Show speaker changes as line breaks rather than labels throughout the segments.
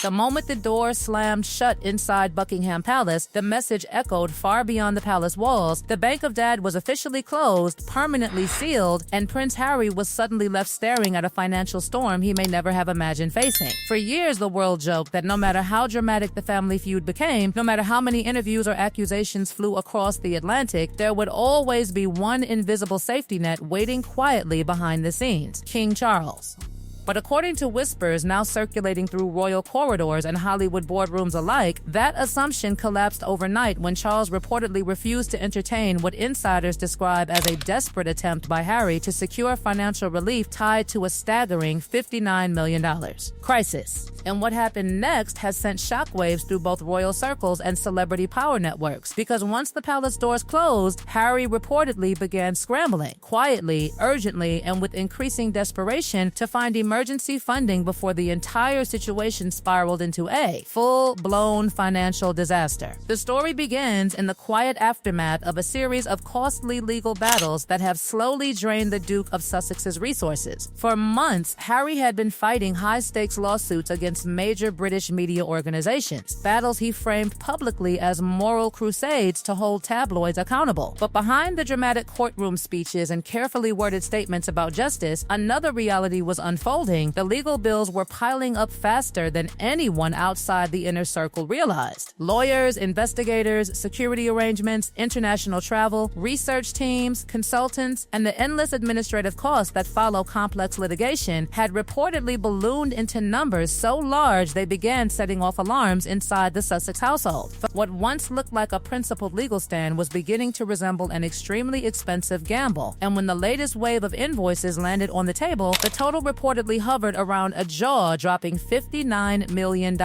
The moment the door slammed shut inside Buckingham Palace, the message echoed far beyond the palace walls. The Bank of Dad was officially closed, permanently sealed, and Prince Harry was suddenly left staring at a financial storm he may never have imagined facing. For years, the world joked that no matter how dramatic the family feud became, no matter how many interviews or accusations flew across the Atlantic, there would always be one invisible safety net waiting quietly behind the scenes: King Charles. But according to whispers now circulating through royal corridors and Hollywood boardrooms alike, that assumption collapsed overnight when Charles reportedly refused to entertain what insiders describe as a desperate attempt by Harry to secure financial relief tied to a staggering $59 million crisis. And what happened next has sent shockwaves through both royal circles and celebrity power networks, because once the palace doors closed, Harry reportedly began scrambling, quietly, urgently, and with increasing desperation to find emergency funding before the entire situation spiraled into a full-blown financial disaster. The story begins in the quiet aftermath of a series of costly legal battles that have slowly drained the Duke of Sussex's resources. For months, Harry had been fighting high-stakes lawsuits against major British media organizations, battles he framed publicly as moral crusades to hold tabloids accountable. But behind the dramatic courtroom speeches and carefully worded statements about justice, another reality was unfolding. The legal bills were piling up faster than anyone outside the inner circle realized. Lawyers, investigators, security arrangements, international travel, research teams, consultants, and the endless administrative costs that follow complex litigation had reportedly ballooned into numbers so large they began setting off alarms inside the Sussex household. What once looked like a principled legal stand was beginning to resemble an extremely expensive gamble, and when the latest wave of invoices landed on the table, the total reportedly hovered around a jaw-dropping $59 million.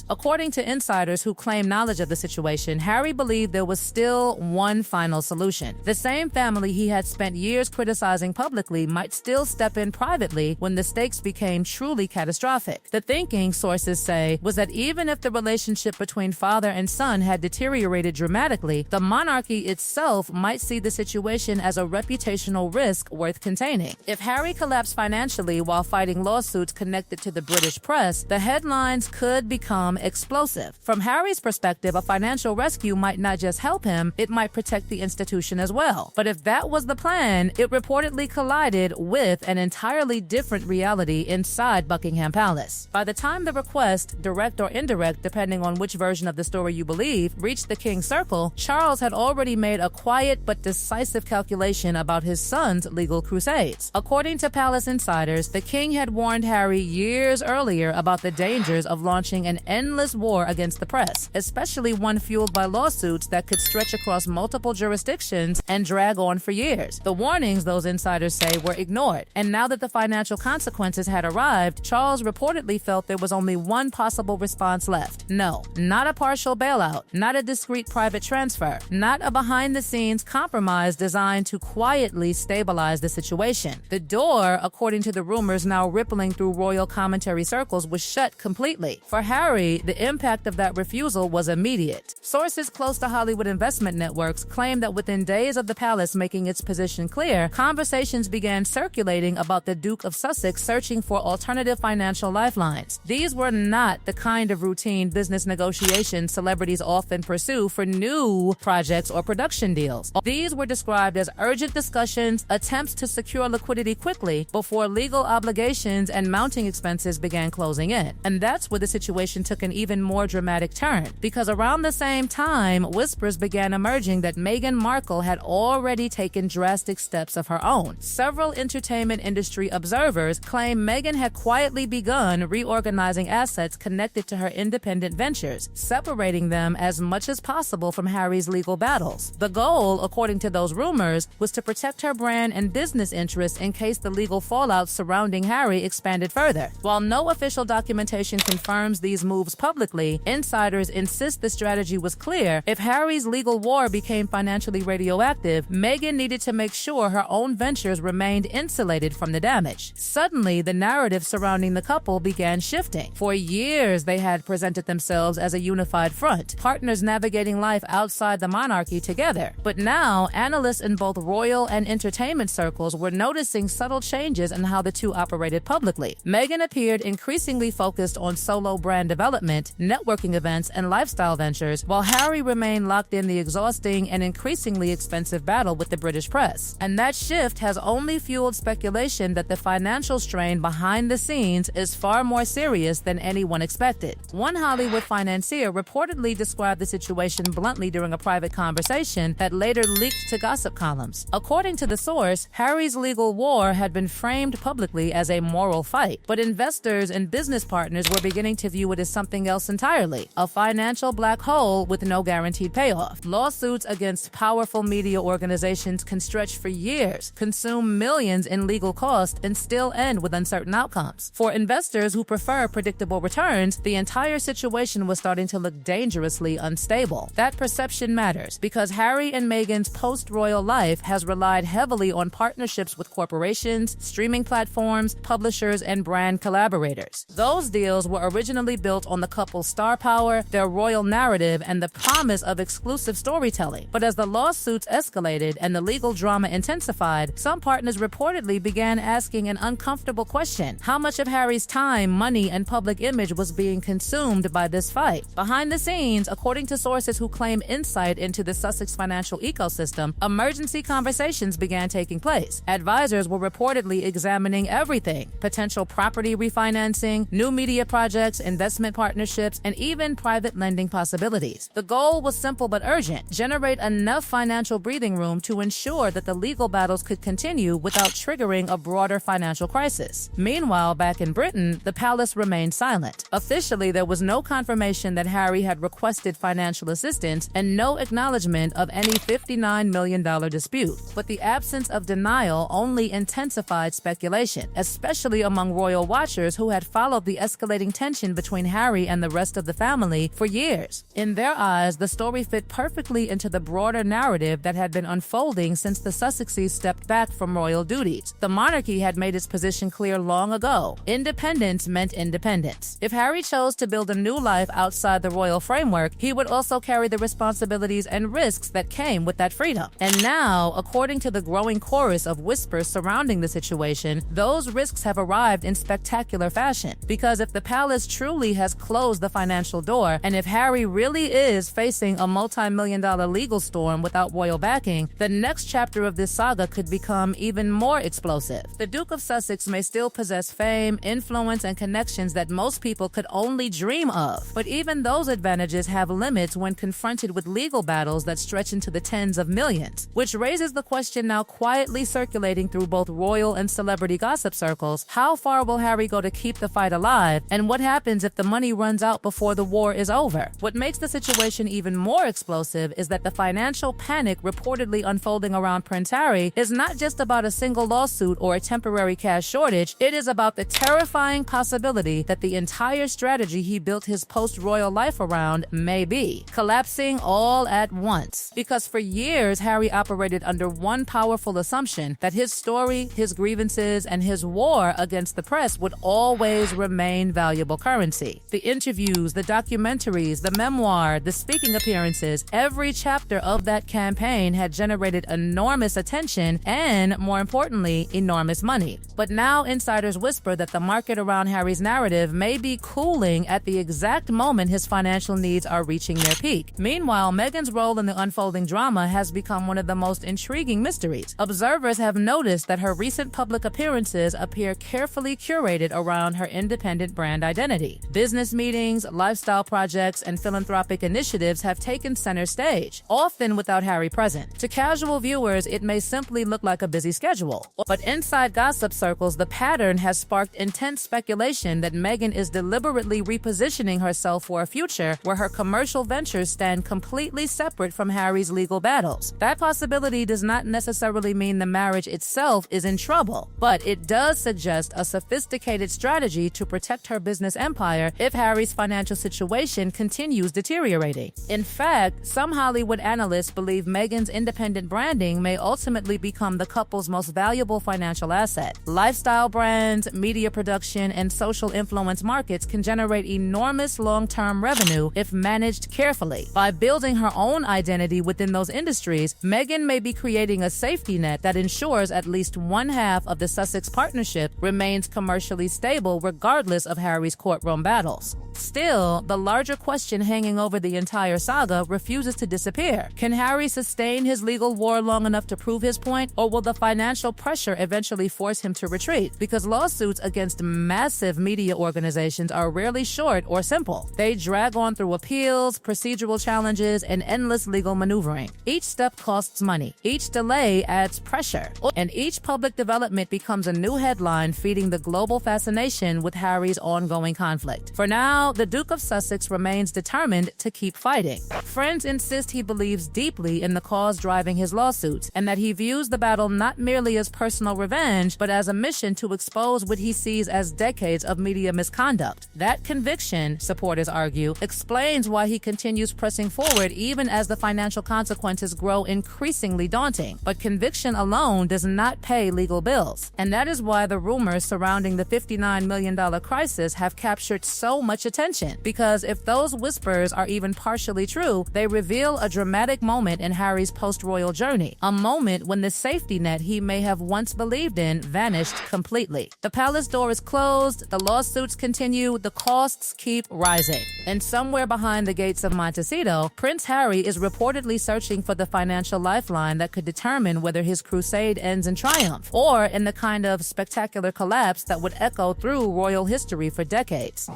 According to insiders who claim knowledge of the situation, Harry believed there was still one final solution. The same family he had spent years criticizing publicly might still step in privately when the stakes became truly catastrophic. The thinking, sources say, was that even if the relationship between father and son had deteriorated dramatically, the monarchy itself might see the situation as a reputational risk worth containing. If Harry collapsed financially while fighting lawsuits connected to the British press, the headlines could become explosive. From Harry's perspective, a financial rescue might not just help him, it might protect the institution as well. But if that was the plan, it reportedly collided with an entirely different reality inside Buckingham Palace. By the time the request, direct or indirect, depending on which version of the story you believe, reached the king's circle, Charles had already made a quiet but decisive calculation about his son's legal crusades. According to palace insiders, the king had warned Harry years earlier about the dangers of launching an endless war against the press, especially one fueled by lawsuits that could stretch across multiple jurisdictions and drag on for years. The warnings, those insiders say, were ignored, and now that the financial consequences had arrived, Charles reportedly felt there was only one possible response left. No, not a partial bailout, not a discreet private transfer, not a behind-the-scenes compromise designed to quietly stabilize the situation. The door, according to the rumors now rippling through royal commentary circles, was shut completely. For Harry, the impact of that refusal was immediate. Sources close to Hollywood investment networks claim that within days of the palace making its position clear, conversations began circulating about the Duke of Sussex searching for alternative financial lifelines. These were not the kind of routine business negotiations celebrities often pursue for new projects or production deals. These were described as urgent discussions, attempts to secure liquidity quickly before legal obligations and mounting expenses began closing in. And that's where the situation took an even more dramatic turn, because around the same time, whispers began emerging that Meghan Markle had already taken drastic steps of her own. Several entertainment industry observers claim Meghan had quietly begun reorganizing assets connected to her independent ventures, separating them as much as possible from Harry's legal battles. The goal, according to those rumors, was to protect her brand and business interests in case the legal fallout surrounding Harry expanded further. While no official documentation confirms these moves publicly, insiders insist the strategy was clear. If Harry's legal war became financially radioactive, Meghan needed to make sure her own ventures remained insulated from the damage. Suddenly, the narrative surrounding the couple began shifting. For years, they had presented themselves as a unified front, partners navigating life outside the monarchy together. But now, analysts in both royal and entertainment circles were noticing subtle changes in how the two operated it publicly. Meghan appeared increasingly focused on solo brand development, networking events, and lifestyle ventures, while Harry remained locked in the exhausting and increasingly expensive battle with the British press. And that shift has only fueled speculation that the financial strain behind the scenes is far more serious than anyone expected. One Hollywood financier reportedly described the situation bluntly during a private conversation that later leaked to gossip columns. According to the source, Harry's legal war had been framed publicly as a moral fight, but investors and business partners were beginning to view it as something else entirely, a financial black hole with no guaranteed payoff. Lawsuits against powerful media organizations can stretch for years, consume millions in legal costs, and still end with uncertain outcomes. For investors who prefer predictable returns, the entire situation was starting to look dangerously unstable. That perception matters because Harry and Meghan's post-royal life has relied heavily on partnerships with corporations, streaming platforms, publishers, and brand collaborators. Those deals were originally built on the couple's star power, their royal narrative, and the promise of exclusive storytelling. But as the lawsuits escalated and the legal drama intensified, some partners reportedly began asking an uncomfortable question: how much of Harry's time, money, and public image was being consumed by this fight? Behind the scenes, according to sources who claim insight into the Sussex financial ecosystem, emergency conversations began taking place. Advisors were reportedly examining everything: potential property refinancing, new media projects, investment partnerships, and even private lending possibilities. The goal was simple but urgent: generate enough financial breathing room to ensure that the legal battles could continue without triggering a broader financial crisis. Meanwhile, back in Britain, the palace remained silent. Officially, there was no confirmation that Harry had requested financial assistance and no acknowledgement of any $59 million dispute. But the absence of denial only intensified speculation, especially among royal watchers who had followed the escalating tension between Harry and the rest of the family for years. In their eyes, the story fit perfectly into the broader narrative that had been unfolding since the Sussexes stepped back from royal duties. The monarchy had made its position clear long ago: independence meant independence. If Harry chose to build a new life outside the royal framework, he would also carry the responsibilities and risks that came with that freedom. And now, according to the growing chorus of whispers surrounding the situation, those risks have arrived in spectacular fashion. Because if the palace truly has closed the financial door, and if Harry really is facing a multi-million-dollar legal storm without royal backing, the next chapter of this saga could become even more explosive. The Duke of Sussex may still possess fame, influence, and connections that most people could only dream of. But even those advantages have limits when confronted with legal battles that stretch into the tens of millions. Which raises the question now quietly circulating through both royal and celebrity gossip circles: how far will Harry go to keep the fight alive, and what happens if the money runs out before the war is over? What makes the situation even more explosive is that the financial panic reportedly unfolding around Prince Harry is not just about a single lawsuit or a temporary cash shortage. It is about the terrifying possibility that the entire strategy he built his post-royal life around may be collapsing all at once. Because for years, Harry operated under one powerful assumption: that his story, his grievances, and his war against the press would always remain valuable currency. The interviews, the documentaries, the memoir, the speaking appearances, every chapter of that campaign had generated enormous attention and, more importantly, enormous money. But now insiders whisper that the market around Harry's narrative may be cooling at the exact moment his financial needs are reaching their peak. Meanwhile, Meghan's role in the unfolding drama has become one of the most intriguing mysteries. Observers have noticed that her recent public appearances appear carefully curated around her independent brand identity. Business meetings, lifestyle projects, and philanthropic initiatives have taken center stage, often without Harry present. To casual viewers, it may simply look like a busy schedule. But inside gossip circles, the pattern has sparked intense speculation that Meghan is deliberately repositioning herself for a future where her commercial ventures stand completely separate from Harry's legal battles. That possibility does not necessarily mean the marriage itself is in trouble, but it does suggest a sophisticated strategy to protect her business empire if Harry's financial situation continues deteriorating. In fact, some Hollywood analysts believe Meghan's independent branding may ultimately become the couple's most valuable financial asset. Lifestyle brands, media production, and social influence markets can generate enormous long-term revenue if managed carefully. By building her own identity within those industries, Meghan may be creating a safety net that ensures at least one half of the Sussex partnership relationship remains commercially stable regardless of Harry's courtroom battles. Still, the larger question hanging over the entire saga refuses to disappear. Can Harry sustain his legal war long enough to prove his point, or will the financial pressure eventually force him to retreat? Because lawsuits against massive media organizations are rarely short or simple. They drag on through appeals, procedural challenges, and endless legal maneuvering. Each step costs money, each delay adds pressure, and each public development becomes a new headline feeding the global fascination with Harry's ongoing conflict. For now, the Duke of Sussex remains determined to keep fighting. Friends insist he believes deeply in the cause driving his lawsuits, and that he views the battle not merely as personal revenge, but as a mission to expose what he sees as decades of media misconduct. That conviction, supporters argue, explains why he continues pressing forward even as the financial consequences grow increasingly daunting. But conviction alone does not pay legal bills. And that is why the rumors surrounding the $59 million crisis have captured so much attention. Because if those whispers are even partially true, they reveal a dramatic moment in Harry's post-royal journey. A moment when the safety net he may have once believed in vanished completely. The palace door is closed, the lawsuits continue, the costs keep rising. And somewhere behind the gates of Montecito, Prince Harry is reportedly searching for the financial lifeline that could determine whether his crusade ends in triumph, or in the kind of spectacular collapse that would echo through royal history for decades.